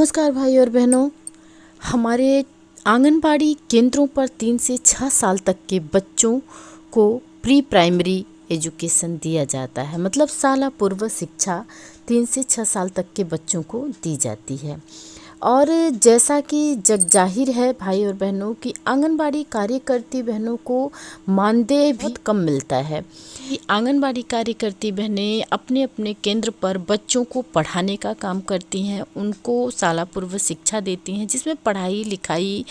नमस्कार भाई और बहनों। हमारे आंगनबाड़ी केंद्रों पर 3 से 6 साल तक के बच्चों को प्री प्राइमरी एजुकेशन दिया जाता है, मतलब शाला पूर्व शिक्षा 3 से 6 साल तक के बच्चों को दी जाती है। और जैसा कि जग जाहिर है भाई और बहनों कि आंगनबाड़ी कार्यकर्ती बहनों को मानदेय बहुत कम मिलता है। आंगनबाड़ी कार्यकर्ती बहनें अपने अपने केंद्र पर बच्चों को पढ़ाने का काम करती हैं, उनको शाला पूर्व शिक्षा देती हैं जिसमें पढ़ाई लिखाई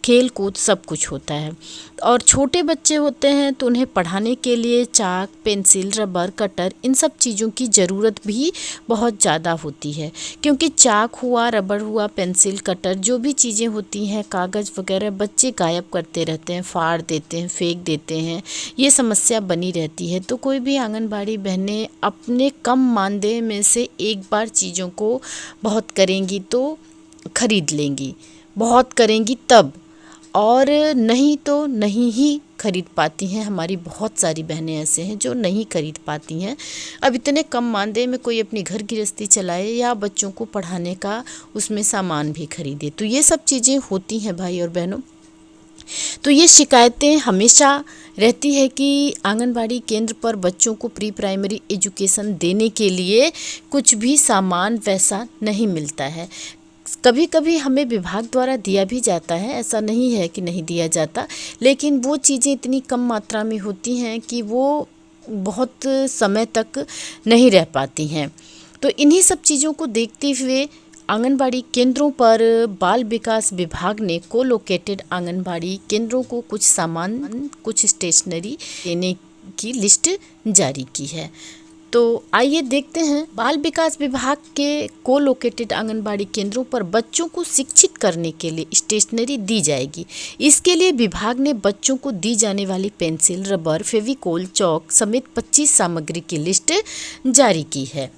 खेल कूद सब कुछ होता है। और छोटे बच्चे होते हैं तो उन्हें पढ़ाने के लिए चाक पेंसिल रबर कटर इन सब चीज़ों की ज़रूरत भी बहुत ज़्यादा होती है, क्योंकि चाक हुआ रबर हुआ पेंसिल कटर जो भी चीज़ें होती हैं कागज़ वगैरह बच्चे गायब करते रहते हैं, फाड़ देते हैं, फेंक देते हैं, ये समस्या बनी रहती है। तो कोई भी आंगनबाड़ी बहनें अपने कम मानदेय में से एक बार चीज़ों को बहुत करेंगी तो खरीद लेंगी, बहुत करेंगी तब, और नहीं तो नहीं ही खरीद पाती हैं। हमारी बहुत सारी बहनें ऐसे हैं जो नहीं खरीद पाती हैं। अब इतने कम मानदेय में कोई अपनी घर गृहस्थी चलाए या बच्चों को पढ़ाने का उसमें सामान भी खरीदे, तो ये सब चीज़ें होती हैं भाई और बहनों। तो ये शिकायतें हमेशा रहती है कि आंगनबाड़ी केंद्र पर बच्चों को प्री प्राइमरी एजुकेशन देने के लिए कुछ भी सामान वैसा नहीं मिलता है। कभी कभी हमें विभाग द्वारा दिया भी जाता है, ऐसा नहीं है कि नहीं दिया जाता, लेकिन वो चीज़ें इतनी कम मात्रा में होती हैं कि वो बहुत समय तक नहीं रह पाती हैं। तो इन्हीं सब चीज़ों को देखते हुए आंगनबाड़ी केंद्रों पर बाल विकास विभाग ने कोलोकेटेड आंगनबाड़ी केंद्रों को कुछ सामान कुछ स्टेशनरी देने की लिस्ट जारी की है। तो आइए देखते हैं। बाल विकास विभाग के कोलोकेटेड आंगनबाड़ी केंद्रों पर बच्चों को शिक्षित करने के लिए स्टेशनरी दी जाएगी। इसके लिए विभाग ने बच्चों को दी जाने वाली पेंसिल रबर फेविकोल चौक समेत 25 सामग्री की लिस्ट जारी की है।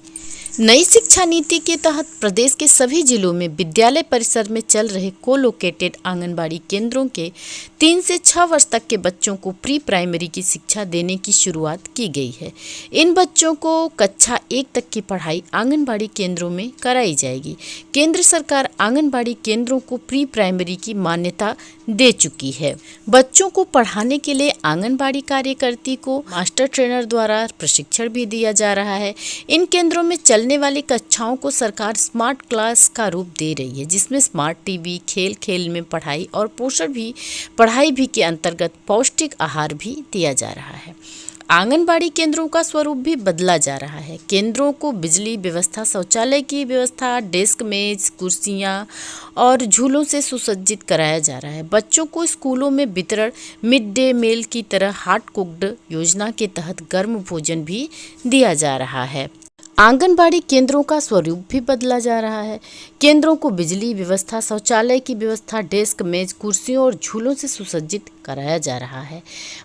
नई शिक्षा नीति के तहत प्रदेश के सभी जिलों में विद्यालय परिसर में चल रहे कोलोकेटेड आंगनबाड़ी केंद्रों के 3 से 6 वर्ष तक के बच्चों को प्री प्राइमरी की शिक्षा देने की शुरुआत की गई है। इन बच्चों को कक्षा 1 तक की पढ़ाई आंगनबाड़ी केंद्रों में कराई जाएगी। केंद्र सरकार आंगनबाड़ी केंद्रों को प्री प्राइमरी की मान्यता दे चुकी है। बच्चों को पढ़ाने के लिए आंगनबाड़ी कार्यकर्ती को मास्टर ट्रेनर द्वारा प्रशिक्षण भी दिया जा रहा है। इन केंद्रों में चलने वाली कक्षाओं को सरकार स्मार्ट क्लास का रूप दे रही है, जिसमें स्मार्ट टीवी खेल खेल में पढ़ाई और पोषण भी पढ़ाई भी के अंतर्गत पौष्टिक आहार भी दिया जा रहा है। आंगनबाड़ी केंद्रों का स्वरूप भी बदला जा रहा है। केंद्रों को बिजली व्यवस्था शौचालय की व्यवस्था डेस्क मेज कुर्सियां और झूलों से सुसज्जित कराया जा रहा है। बच्चों को स्कूलों में वितरण मिड डे मील की तरह हॉट कुक्ड योजना के तहत गर्म भोजन भी दिया जा रहा है। आंगनबाड़ी केंद्रों का स्वरूप भी बदला जा रहा है। केंद्रों को बिजली व्यवस्था शौचालय की व्यवस्था डेस्क मेज कुर्सियों और झूलों से सुसज्जित कराया जा रहा है।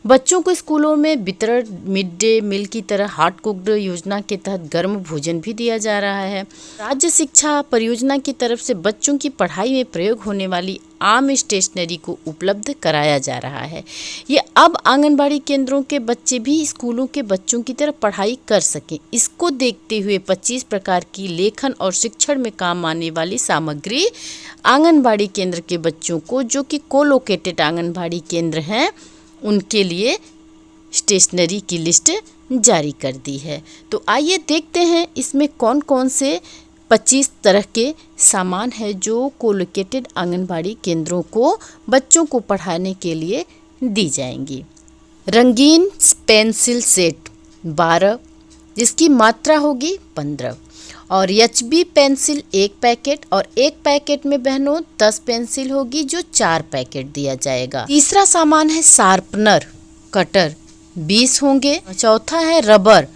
बच्चों को स्कूलों में वितरण मिड डे मील की तरह हॉट कुक्ड योजना के तहत गर्म भोजन भी दिया जा रहा है। राज्य शिक्षा परियोजना की तरफ से बच्चों की पढ़ाई में प्रयोग होने वाली आम स्टेशनरी को उपलब्ध कराया जा रहा है। ये अब आंगनबाड़ी केंद्रों के बच्चे भी स्कूलों के बच्चों की तरह पढ़ाई कर सकें, इसको देखते हुए 25 प्रकार की लेखन और शिक्षण में काम आने वाली सामग्री आंगनबाड़ी केंद्र के बच्चों को, जो कि कोलोकेटेड आंगनबाड़ी केंद्र हैं, उनके लिए स्टेशनरी की लिस्ट जारी कर दी है। तो आइए देखते हैं इसमें कौन कौन से 25 तरह के सामान है जो कोलोकेटेड आंगनबाड़ी केंद्रों को बच्चों को पढ़ाने के लिए दी जाएंगी। रंगीन पेंसिल सेट 12 जिसकी मात्रा होगी 15 और HB पेंसिल 1 पैकेट और 1 पैकेट में बहनों 10 पेंसिल होगी जो 4 पैकेट दिया जाएगा। तीसरा सामान है शार्पनर कटर 20 होंगे। चौथा है रबर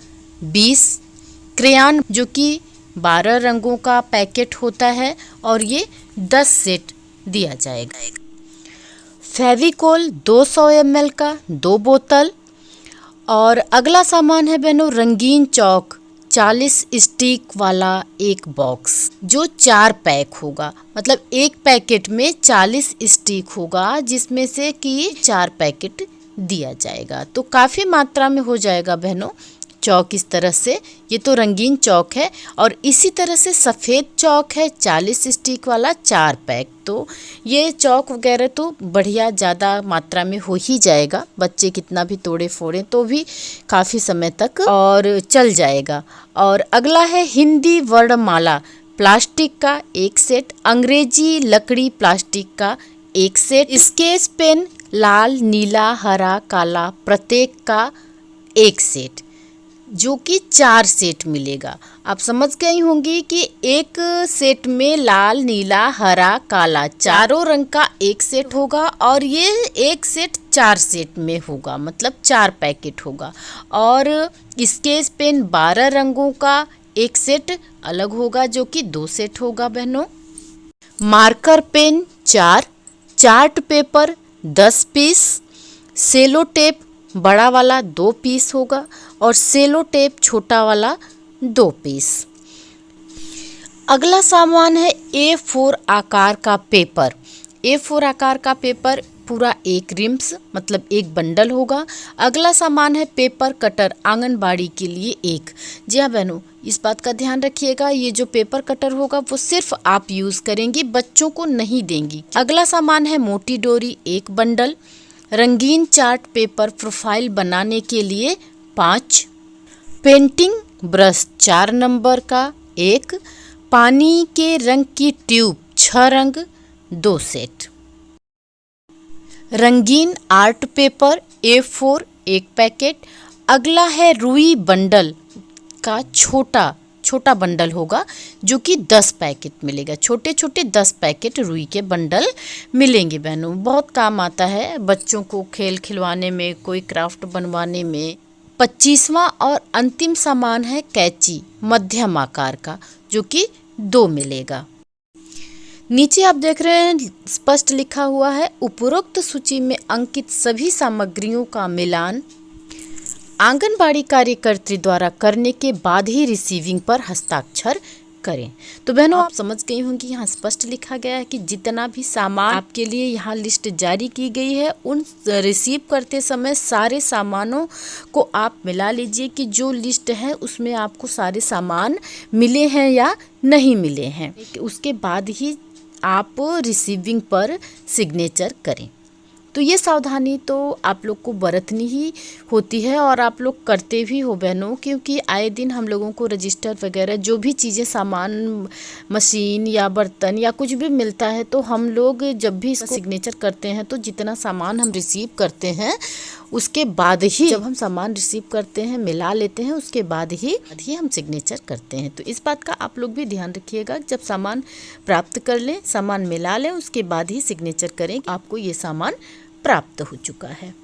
20, क्रेयॉन जो कि 12 रंगों का पैकेट होता है और ये 10 सेट दिया जाएगा। फेविकोल 200 ml का 2 बोतल। और अगला सामान है बहनों रंगीन चौक 40 स्टिक वाला 1 बॉक्स जो 4 पैक होगा, मतलब 1 पैकेट में 40 स्टिक होगा जिसमें से कि 4 पैकेट दिया जाएगा। तो काफ़ी मात्रा में हो जाएगा बहनों चौक इस तरह से, ये तो रंगीन चौक है। और इसी तरह से सफ़ेद चौक है 40 स्टिक वाला 4 पैक। तो ये चौक वगैरह तो बढ़िया ज़्यादा मात्रा में हो ही जाएगा, बच्चे कितना भी तोड़े फोड़े तो भी काफ़ी समय तक और चल जाएगा। और अगला है हिंदी वर्णमाला प्लास्टिक का 1 सेट, अंग्रेजी लकड़ी प्लास्टिक का 1 सेट, स्केच पेन लाल नीला हरा काला प्रत्येक का 1 सेट, जो कि 4 सेट मिलेगा। आप समझ गई होंगी कि एक सेट में लाल नीला हरा काला चारों रंग का 1 सेट होगा और ये 1 सेट 4 सेट में होगा, मतलब 4 पैकेट होगा। और स्केच पेन 12 रंगों का 1 सेट अलग होगा, जो कि 2 सेट होगा बहनों। Marker pen 4, chart paper 10 piece, cello tape बड़ा वाला 2 पीस होगा और सेलो टेप छोटा वाला 2 पीस। अगला सामान है A4 आकार का पेपर। A4 आकार का पेपर पूरा 1 रिम्स मतलब 1 बंडल होगा। अगला सामान है पेपर कटर आंगनबाड़ी के लिए 1। जी हाँ बहनों, इस बात का ध्यान रखिएगा, ये जो पेपर कटर होगा वो सिर्फ आप यूज़ करेंगी, बच्चों को नहीं देंगी। अगला सामान है मोटी डोरी 1 बंडल, रंगीन चार्ट पेपर प्रोफाइल बनाने के लिए 5, पेंटिंग ब्रश 4 नंबर का 1, पानी के रंग की ट्यूब 6 रंग 2 सेट, रंगीन आर्ट पेपर A4 1 पैकेट। अगला है रुई बंडल का छोटा बंडल होगा, जो कि 10 पैकेट मिलेगा। छोटे छोटे 10 पैकेट रुई के बंडल मिलेंगे बहनों, बहुत काम आता है बच्चों को खेल खिलवाने में, कोई क्राफ्ट बनवाने में। 25वां और अंतिम सामान है कैंची मध्यम आकार का, जो कि 2 मिलेगा। नीचे आप देख रहे हैं स्पष्ट लिखा हुआ है, उपरोक्त सूची में अंकित सभी सामग्रियों का मिलान आंगनबाड़ी कार्यकर्त्री द्वारा करने के बाद ही रिसीविंग पर हस्ताक्षर करें। तो बहनों आप समझ गई होंगी, यहाँ स्पष्ट लिखा गया है कि जितना भी सामान आपके लिए यहाँ लिस्ट जारी की गई है, उन रिसीव करते समय सारे सामानों को आप मिला लीजिए कि जो लिस्ट है उसमें आपको सारे सामान मिले हैं या नहीं मिले हैं। उसके बाद ही आप रिसीविंग पर सिग्नेचर करें। तो ये सावधानी तो आप लोग को बरतनी ही होती है और आप लोग करते भी हो बहनों, क्योंकि आए दिन हम लोगों को रजिस्टर वगैरह जो भी चीज़ें सामान मशीन या बर्तन या कुछ भी मिलता है, तो हम लोग जब भी इसको सिग्नेचर करते हैं तो जितना सामान हम रिसीव करते हैं उसके बाद ही, जब हम सामान रिसीव करते हैं मिला लेते हैं, उसके बाद ही हम सिग्नेचर करते हैं। तो इस बात का आप लोग भी ध्यान रखिएगा, जब सामान प्राप्त कर लें, सामान मिला लें, उसके बाद ही सिग्नेचर करें, आपको ये सामान प्राप्त हो चुका है।